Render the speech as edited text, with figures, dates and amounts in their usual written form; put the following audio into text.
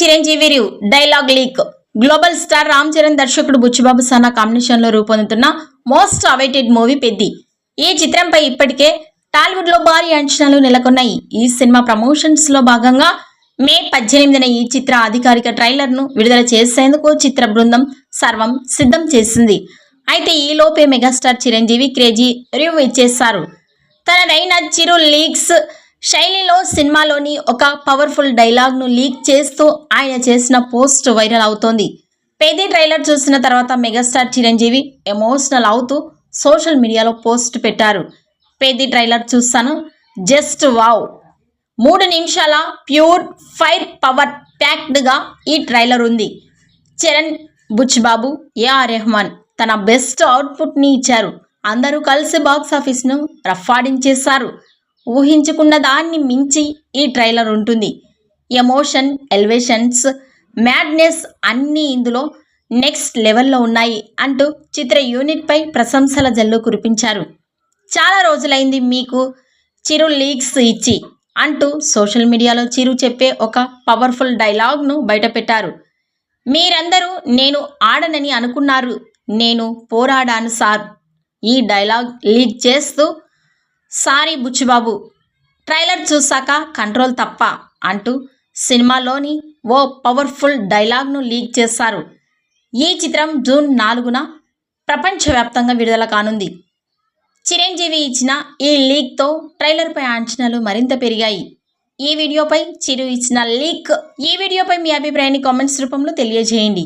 Chiranjeevi dialogue leak. Global star Ram Charan దర్శకుడు బుచ్చిబాబు సానా combination లో రూపొందుతున్న మోస్ట్ అవైటెడ్ మూవీ పెద్ది. ఈ చిత్రంపై ఇప్పటికే టాలీవుడ్ లో భారీ అంచనాలు నెలకొన్నాయి. ఈ సినిమా ప్రమోషన్స్ లో భాగంగా మే 18న ఈ చిత్ర అధికారిక ట్రైలర్ ను విడుదల చేసేందుకు చిత్ర బృందం సర్వం సిద్ధం చేసింది. అయితే ఈ లోపే మెగాస్టార్ చిరంజీవి క్రేజీ రివ్యూ ఇచ్చేశారు. తనదైన చిరు లీక్స్ శైలిలో సినిమాలోని ఒక పవర్ఫుల్ డైలాగ్ ను లీక్ చేస్తూ ఆయన చేసిన పోస్ట్ వైరల్ అవుతోంది. పెద్ది ట్రైలర్ చూసిన తర్వాత మెగాస్టార్ చిరంజీవి ఎమోషనల్ అవుతూ సోషల్ మీడియాలో పోస్ట్ పెట్టారు. పెద్ది ట్రైలర్ చూస్తాను, జస్ట్ వావ్. 3 నిమిషాల ప్యూర్ ఫైర్ పవర్ ప్యాక్డ్ గా ఈ ట్రైలర్ ఉంది. చరణ్, బుచ్చిబాబు, ఏఆర్ రెహమాన్ తన బెస్ట్ అవుట్పుట్ ని ఇచ్చారు. అందరూ కలిసి బాక్స్ ఆఫీస్ ను రఫాడించేశారు. ఊహించుకున్న దాన్ని మించి ఈ ట్రైలర్ ఉంటుంది. ఎమోషన్, ఎలివేషన్స్, మ్యాడ్నెస్ అన్నీ ఇందులో నెక్స్ట్ లెవెల్లో ఉన్నాయి అంటూ చిత్ర యూనిట్ పై ప్రశంసల జల్లు కురిపించారు. చాలా రోజులైంది మీకు చిరు లీక్స్ ఇచ్చి అంటూ సోషల్ మీడియాలో చిరు చెప్పే ఒక పవర్ఫుల్ డైలాగ్ను బయటపెట్టారు. మీరందరూ నేను ఆడనని అనుకున్నారు, నేను పోరాడాను సార్. ఈ డైలాగ్ లీక్ చేస్తూ సారీ బుచ్చిబాబు, ట్రైలర్ చూసాక కంట్రోల్ తప్ప అంటూ సినిమాలోని ఓ పవర్ఫుల్ డైలాగ్ను లీక్ చేశారు. ఈ చిత్రం జూన్ 4న ప్రపంచవ్యాప్తంగా విడుదల కానుంది. చిరంజీవి ఇచ్చిన ఈ లీక్తో ట్రైలర్పై అంచనాలు మరింత పెరిగాయి. ఈ వీడియోపై చిరు ఇచ్చిన లీక్. ఈ వీడియోపై మీ అభిప్రాయాన్ని కామెంట్స్ రూపంలో తెలియజేయండి.